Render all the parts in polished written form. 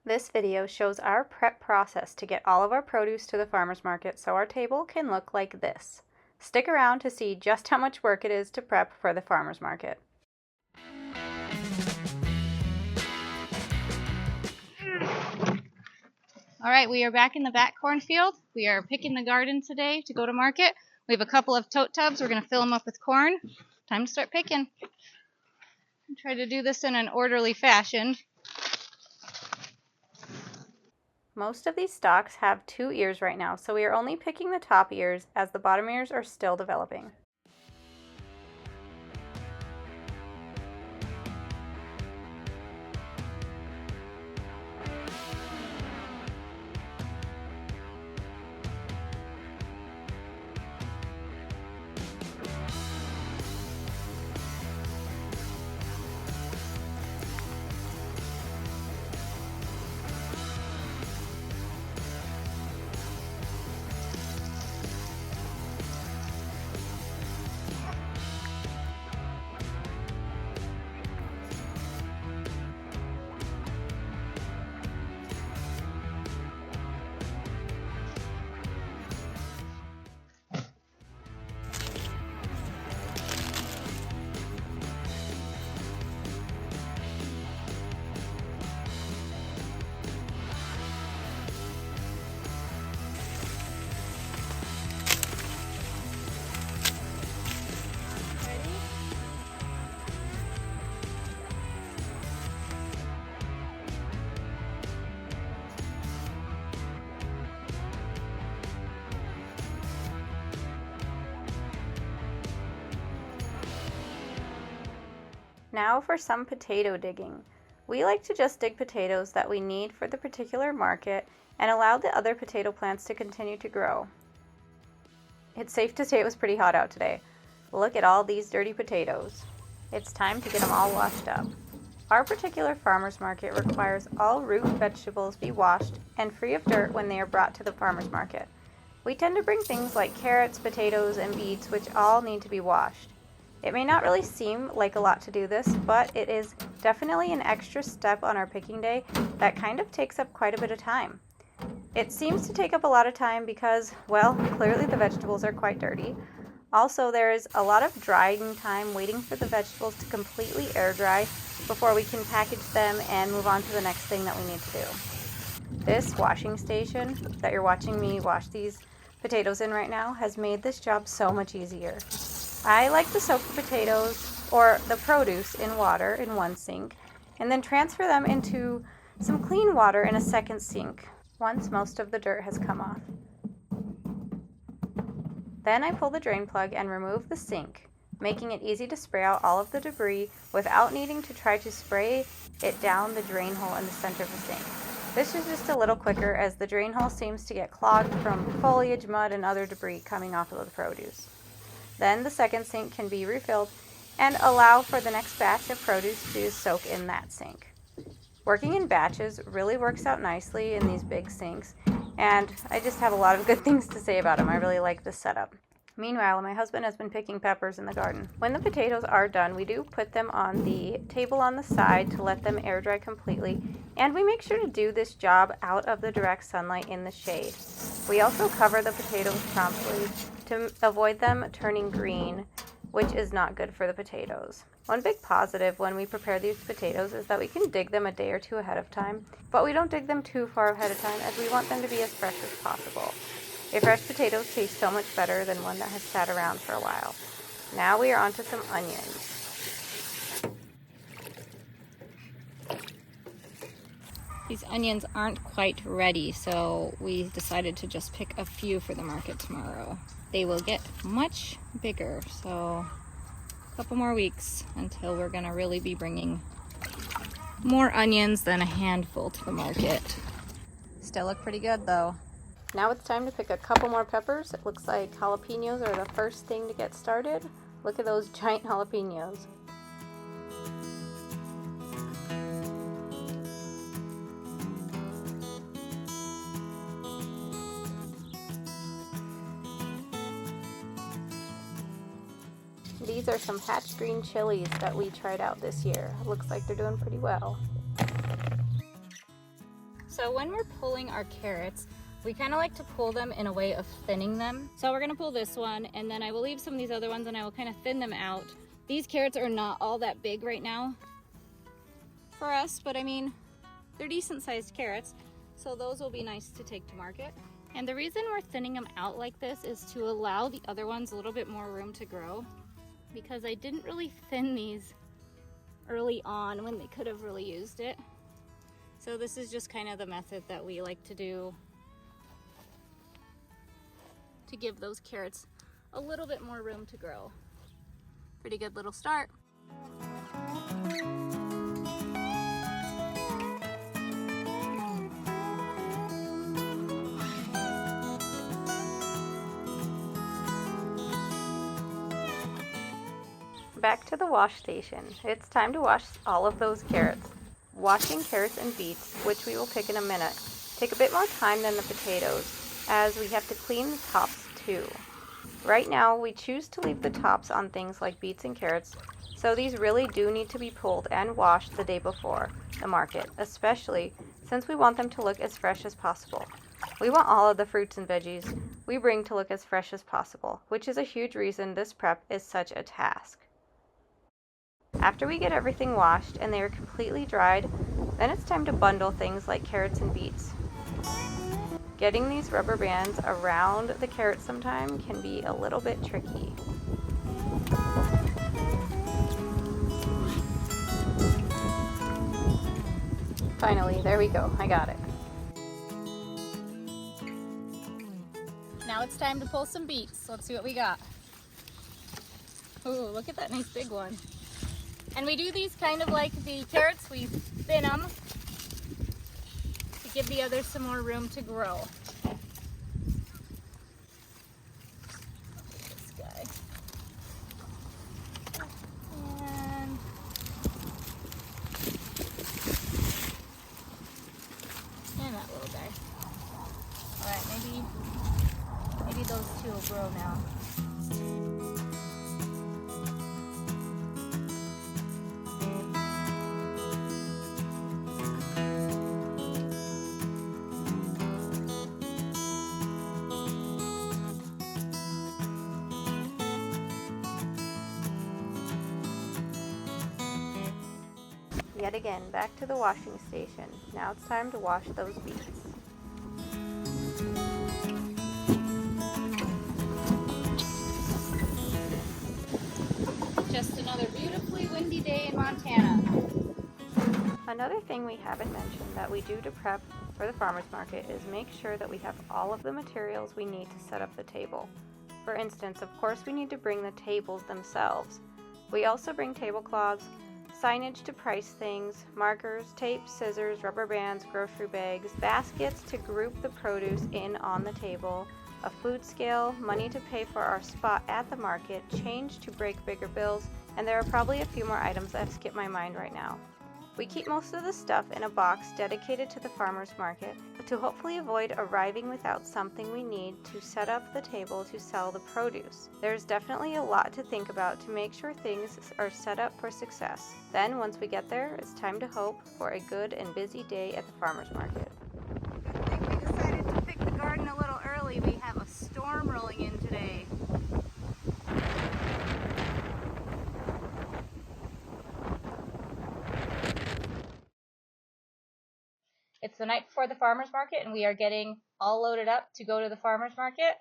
This video shows our prep process to get all of our produce to the farmer's market so our table can look like this. Stick around to see just how much work it is to prep for the farmer's market. All right, we are back in the back cornfield. We are picking the garden today to go to market. We have a couple of tote tubs. We're going to fill them up with corn. Time to start picking. Try to do this in an orderly fashion. Most of these stalks have 2 ears right now, so we are only picking the top ears as the bottom ears are still developing. Now for some potato digging. We like to just dig potatoes that we need for the particular market and allow the other potato plants to continue to grow. It's safe to say it was pretty hot out today. Look at all these dirty potatoes. It's time to get them all washed up. Our particular farmer's market requires all root vegetables be washed and free of dirt when they are brought to the farmer's market. We tend to bring things like carrots, potatoes, and beets, which all need to be washed. It may not really seem like a lot to do this, but it is definitely an extra step on our picking day that kind of takes up quite a bit of time. It seems to take up a lot of time because, well, clearly the vegetables are quite dirty. Also, there is a lot of drying time waiting for the vegetables to completely air dry before we can package them and move on to the next thing that we need to do. This washing station that you're watching me wash these potatoes in right now has made this job so much easier. I like to soak the potatoes or the produce in water in one sink and then transfer them into some clean water in a second sink once most of the dirt has come off. Then I pull the drain plug and remove the sink, making it easy to spray out all of the debris without needing to try to spray it down the drain hole in the center of the sink. This is just a little quicker as the drain hole seems to get clogged from foliage, mud, and other debris coming off of the produce. Then the second sink can be refilled and allow for the next batch of produce to soak in that sink. Working in batches really works out nicely in these big sinks, and I just have a lot of good things to say about them. I really like this setup. Meanwhile, my husband has been picking peppers in the garden. When the potatoes are done, we do put them on the table on the side to let them air dry completely, and we make sure to do this job out of the direct sunlight in the shade. We also cover the potatoes promptly to avoid them turning green, which is not good for the potatoes. One big positive when we prepare these potatoes is that we can dig them a day or two ahead of time, but we don't dig them too far ahead of time as we want them to be as fresh as possible. A fresh potatoes taste so much better than one that has sat around for a while. Now we are on to some onions. These onions aren't quite ready, so we decided to just pick a few for the market tomorrow. They will get much bigger, so a couple more weeks until we're gonna really be bringing more onions than a handful to the market. Still look pretty good though. Now it's time to pick a couple more peppers. It looks like jalapenos are the first thing to get started. Look at those giant jalapenos. These are some hatch green chilies that we tried out this year. Looks like they're doing pretty well. So when we're pulling our carrots, we kind of like to pull them in a way of thinning them. So we're gonna pull this one, and then I will leave some of these other ones and I will kind of thin them out. These carrots are not all that big right now for us, but I mean, they're decent sized carrots, so those will be nice to take to market. And the reason we're thinning them out like this is to allow the other ones a little bit more room to grow, because I didn't really thin these early on when they could have really used it. So this is just kind of the method that we like to do to give those carrots a little bit more room to grow. Pretty good little start. Back to the wash station. It's time to wash all of those carrots. Washing carrots and beets, which we will pick in a minute, take a bit more time than the potatoes, as we have to clean the tops too. Right now, we choose to leave the tops on things like beets and carrots, so these really do need to be pulled and washed the day before the market, especially since we want them to look as fresh as possible. We want all of the fruits and veggies we bring to look as fresh as possible, which is a huge reason this prep is such a task. After we get everything washed and they are completely dried, then it's time to bundle things like carrots and beets. Getting these rubber bands around the carrots sometimes can be a little bit tricky. Finally, there we go, I got it. Now it's time to pull some beets. Let's see what we got. Ooh, look at that nice big one. And we do these kind of like the carrots, we thin them to give the others some more room to grow. This guy. And that little guy. Alright, maybe those two will grow now. Yet again, back to the washing station. Now it's time to wash those beets. Just another beautifully windy day in Montana. Another thing we haven't mentioned that we do to prep for the farmer's market is make sure that we have all of the materials we need to set up the table. For instance, of course we need to bring the tables themselves. We also bring tablecloths, signage to price things, markers, tape, scissors, rubber bands, grocery bags, baskets to group the produce in on the table, a food scale, money to pay for our spot at the market, change to break bigger bills, and there are probably a few more items that have skipped my mind right now. We keep most of the stuff in a box dedicated to the farmer's market to hopefully avoid arriving without something we need to set up the table to sell the produce. There's definitely a lot to think about to make sure things are set up for success. Then once we get there, it's time to hope for a good and busy day at the farmer's market. Good thing we decided to pick the garden a little early. We have a storm rolling in today. It's the night before the farmer's market and we are getting all loaded up to go to the farmer's market.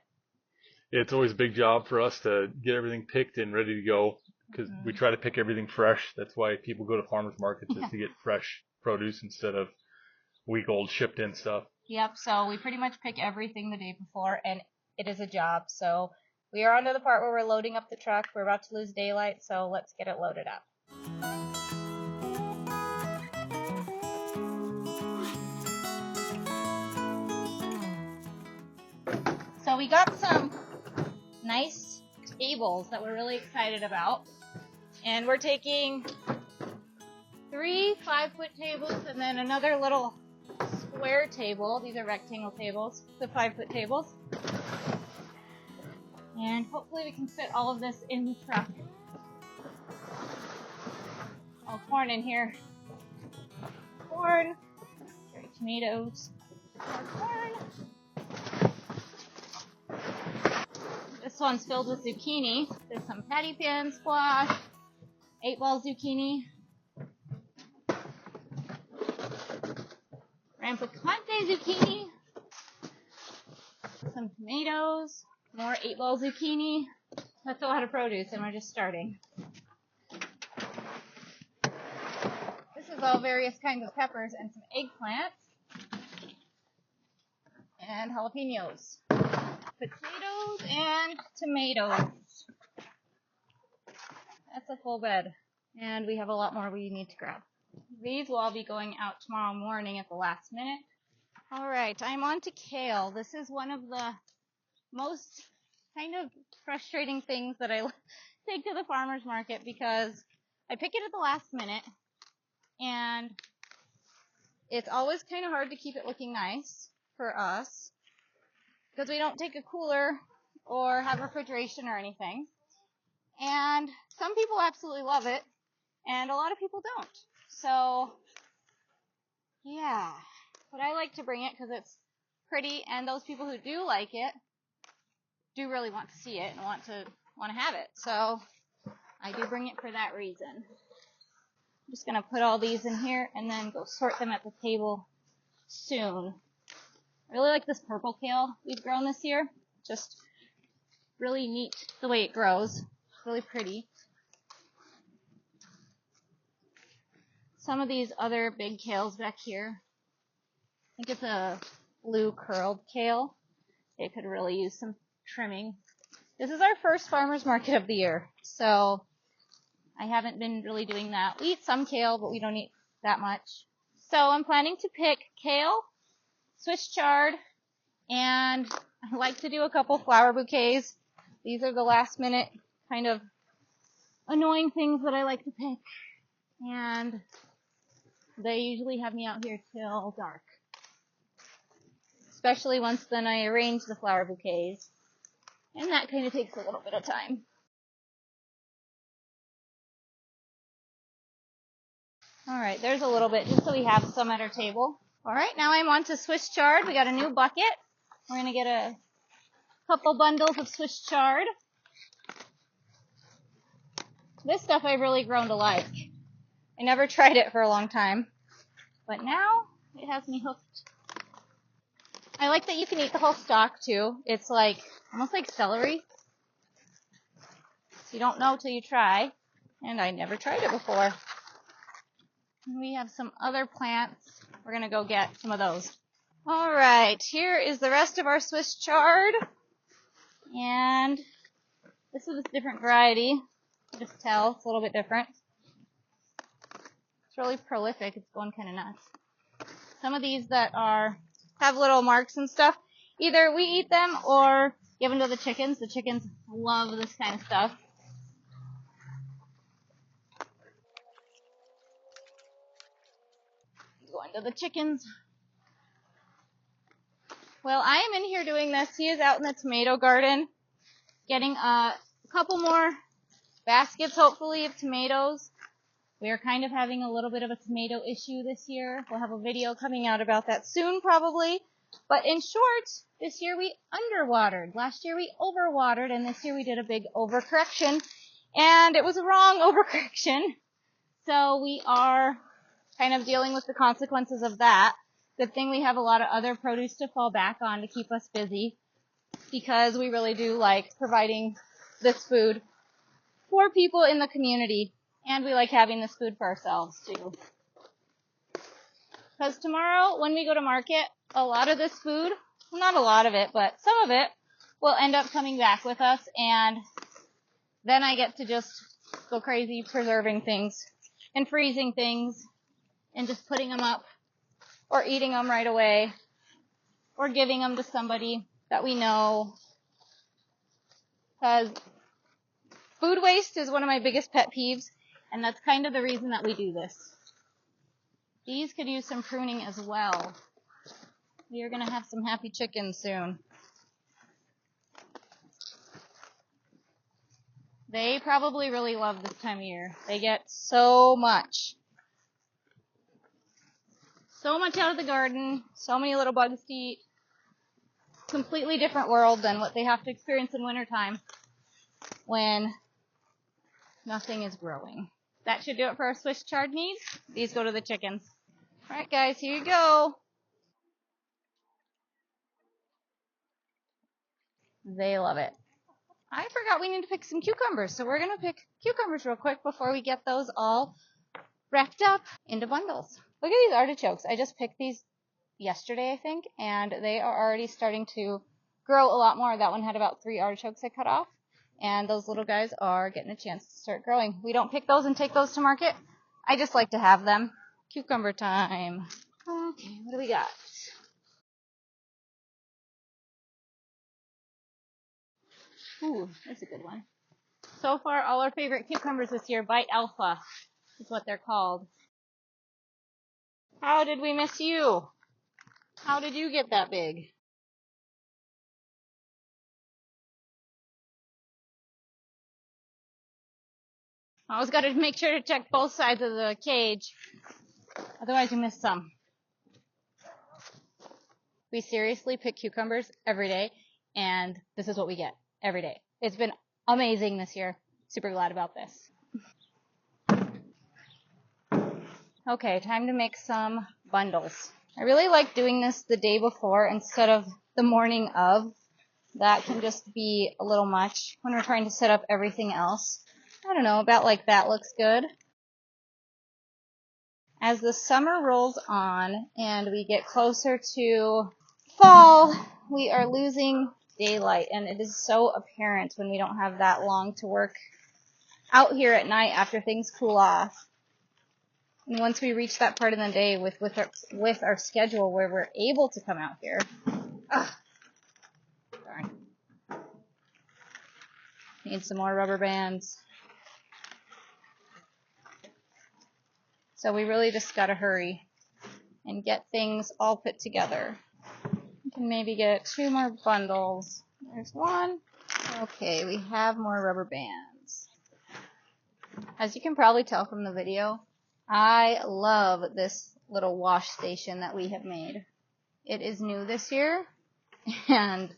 It's always a big job for us to get everything picked and ready to go because we try to pick everything fresh. That's why people go to farmers markets is to get fresh produce instead of week-old shipped-in stuff. Yep, so we pretty much pick everything the day before and it is a job. So we are on to the part where we're loading up the truck. We're about to lose daylight, so let's get it loaded up. So we got some nice tables that we're really excited about. And we're taking 3 5-foot tables and then another little square table. These are rectangle tables, the 5-foot tables. And hopefully we can fit all of this in the truck. All corn in here. Corn. Cherry tomatoes, more corn. This one's filled with zucchini. There's some patty pan squash, 8-ball zucchini, rampicante zucchini, some tomatoes, more 8-ball zucchini. That's a lot of produce, and we're just starting. This is all various kinds of peppers and some eggplants and jalapenos, potatoes and tomatoes. That's a full bed, and we have a lot more we need to grab. These will all be going out tomorrow morning at the last minute. All right, I'm on to kale. This is one of the most kind of frustrating things that I take to the farmer's market because I pick it at the last minute, and it's always kind of hard to keep it looking nice for us because we don't take a cooler or have refrigeration or anything. And some people absolutely love it, and a lot of people don't. So, yeah. But I like to bring it because it's pretty, and those people who do like it do really want to see it and want to have it. So, I do bring it for that reason. I'm just going to put all these in here and then go sort them at the table soon. I really like this purple kale we've grown this year. Just really neat the way it grows. Really pretty. Some of these other big kales back here, I think it's a blue curled kale. It could really use some trimming. This is our first farmer's market of the year, so I haven't been really doing that. We eat some kale, but we don't eat that much. So I'm planning to pick kale, Swiss chard, and I like to do a couple flower bouquets. These are the last minute kind of annoying things that I like to pick, and they usually have me out here till dark, especially once then I arrange the flower bouquets, and that kind of takes a little bit of time. Alright, there's a little bit just so we have some at our table. Alright, now I'm on to Swiss chard. We got a new bucket. We're going to get a couple bundles of Swiss chard. This stuff I've really grown to like. I never tried it for a long time, but now it has me hooked. I like that you can eat the whole stalk too. It's like almost like celery. So you don't know till you try, and I never tried it before. And we have some other plants. We're gonna go get some of those. All right, here is the rest of our Swiss chard, and this is a different variety. Just tell it's a little bit different. It's really prolific. It's going kind of nuts. Some of these that have little marks and stuff, either we eat them or give them to the chickens. The chickens love this kind of stuff. Going to the chickens. Well, I am in here doing this. He is out in the tomato garden getting a couple more baskets, hopefully, of tomatoes. We are kind of having a little bit of a tomato issue this year. We'll have a video coming out about that soon, probably. But in short, this year we underwatered. Last year we overwatered, and this year we did a big overcorrection. And it was a wrong overcorrection. So we are kind of dealing with the consequences of that. Good thing we have a lot of other produce to fall back on to keep us busy, because we really do like providing this food for people in the community, and we like having this food for ourselves too. Because tomorrow when we go to market, a lot of this food, well, not a lot of it, but some of it will end up coming back with us, and then I get to just go crazy preserving things and freezing things and just putting them up or eating them right away or giving them to somebody that we know. Because food waste is one of my biggest pet peeves, and that's kind of the reason that we do this. These could use some pruning as well. We are going to have some happy chickens soon. They probably really love this time of year. They get so much. So much out of the garden, so many little bugs to eat. Completely different world than what they have to experience in wintertime when nothing is growing. That should do it for our Swiss chard needs. These go to the chickens. Alright guys, here you go. They love it. I forgot we need to pick some cucumbers, so we're going to pick cucumbers real quick before we get those all wrapped up into bundles. Look at these artichokes. I just picked these yesterday, I think, and they are already starting to grow a lot more. That one had about 3 artichokes I cut off, and those little guys are getting a chance to start growing. We don't pick those and take those to market. I just like to have them. Cucumber time. Okay, what do we got? Ooh, that's a good one. So far, all our favorite cucumbers this year, Bite Alpha is what they're called. How did we miss you? How did you get that big? Always got to make sure to check both sides of the cage. Otherwise, you miss some. We seriously pick cucumbers every day, and this is what we get every day. It's been amazing this year. Super glad about this. Okay, time to make some bundles. I really like doing this the day before instead of the morning of. That can just be a little much when we're trying to set up everything else. I don't know, about like that looks good. As the summer rolls on and we get closer to fall, we are losing daylight, and it is so apparent when we don't have that long to work out here at night after things cool off. And once we reach that part of the day with our schedule where we're able to come out here, darn. Need some more rubber bands. So we really just gotta hurry and get things all put together. We can maybe get 2 more bundles. There's one. Okay, we have more rubber bands. As you can probably tell from the video, I love this little wash station that we have made. It is new this year, and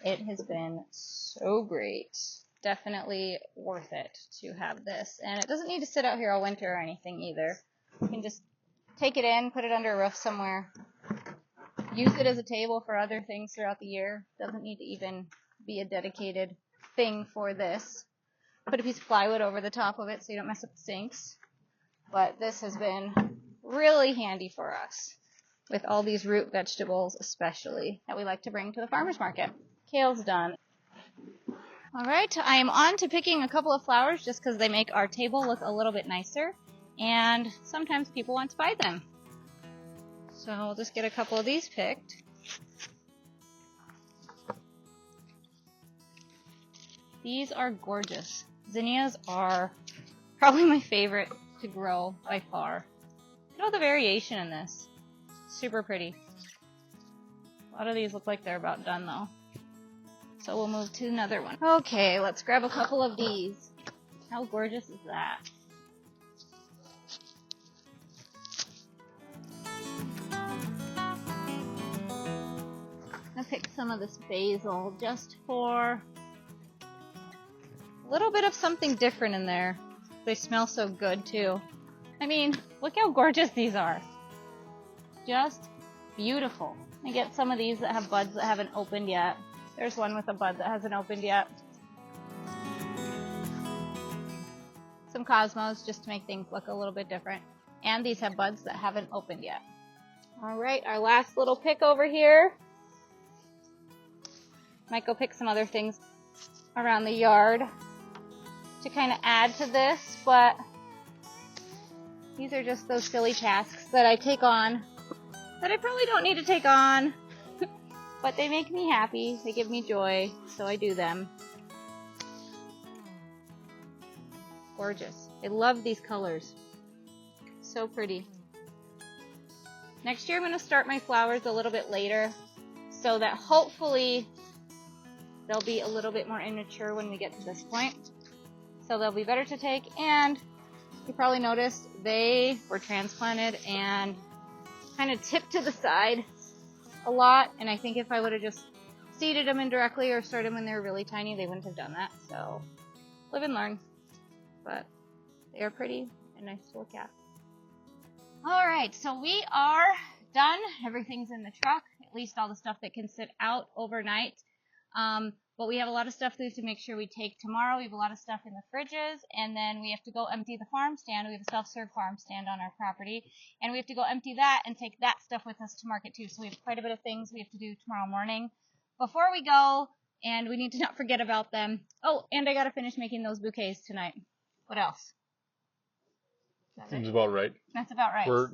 it has been so great. Definitely worth it to have this. And it doesn't need to sit out here all winter or anything either. You can just take it in, put it under a roof somewhere. Use it as a table for other things throughout the year. Doesn't need to even be a dedicated thing for this. Put a piece of plywood over the top of it so you don't mess up the sinks. But this has been really handy for us with all these root vegetables especially that we like to bring to the farmer's market. Kale's done. Alright, I am on to picking a couple of flowers just because they make our table look a little bit nicer. And sometimes people want to buy them. So I'll just get a couple of these picked. These are gorgeous. Zinnias are probably my favorite to grow by far. Look at all the variation in this. Super pretty. A lot of these look like they're about done though. So we'll move to another one. Okay, let's grab a couple of these. How gorgeous is that? I'll pick some of this basil just for a little bit of something different in there. They smell so good too. I mean, look how gorgeous these are. Just beautiful. I get some of these that have buds that haven't opened yet. There's one with a bud that hasn't opened yet. Some cosmos just to make things look a little bit different. And these have buds that haven't opened yet. Alright, our last little pick over here. Might go pick some other things around the yard to kind of add to this, but these are just those silly tasks that I take on that I probably don't need to take on, but they make me happy, they give me joy, so I do them. Gorgeous. I love these colors. So pretty. Next year I'm going to start my flowers a little bit later so that hopefully they'll be a little bit more immature when we get to this point. So they'll be better to take, and you probably noticed they were transplanted and kind of tipped to the side a lot, and I think if I would have just seeded them indirectly or started them when they were really tiny, they wouldn't have done that. So live and learn, but they are pretty and nice to look at. All right, so we are done. Everything's in the truck, at least all the stuff that can sit out overnight. But we have a lot of stuff we have to make sure we take tomorrow. We have a lot of stuff in the fridges, and then we have to go empty the farm stand. We have a self-serve farm stand on our property, and we have to go empty that and take that stuff with us to market too. So we have quite a bit of things we have to do tomorrow morning before we go, and we need to not forget about them. Oh, and I got to finish making those bouquets tonight. What else? Seems about right. That's about right.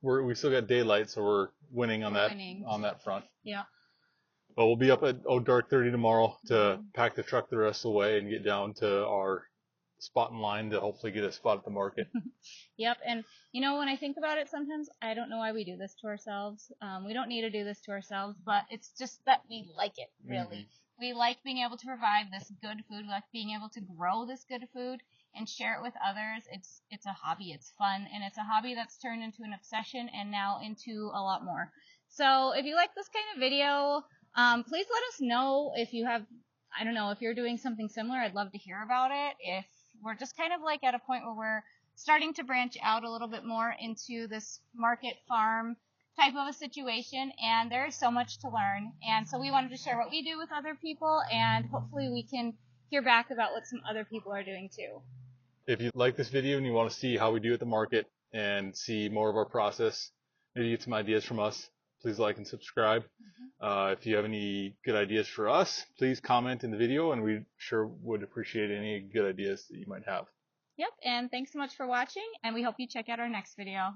We still got daylight, so we're winning on that front. Yeah. But we'll be up at dark 30 tomorrow to pack the truck the rest of the way and get down to our spot in line to hopefully get a spot at the market. Yep, and you know, when I think about it sometimes, I don't know why we do this to ourselves. We don't need to do this to ourselves, but it's just that we like it, really. Mm-hmm. We like being able to provide this good food. We like being able to grow this good food and share it with others. It's a hobby, it's fun, and it's a hobby that's turned into an obsession and now into a lot more. So if you like this kind of video, please let us know if you have, I don't know, if you're doing something similar. I'd love to hear about it. If we're just kind of like at a point where we're starting to branch out a little bit more into this market farm type of a situation, and there's so much to learn. And so we wanted to share what we do with other people, and hopefully we can hear back about what some other people are doing too. If you like this video and you want to see how we do at the market and see more of our process, maybe get some ideas from us, please like and subscribe. Mm-hmm. If you have any good ideas for us, please comment in the video, and we sure would appreciate any good ideas that you might have. Yep, and thanks so much for watching, and we hope you check out our next video.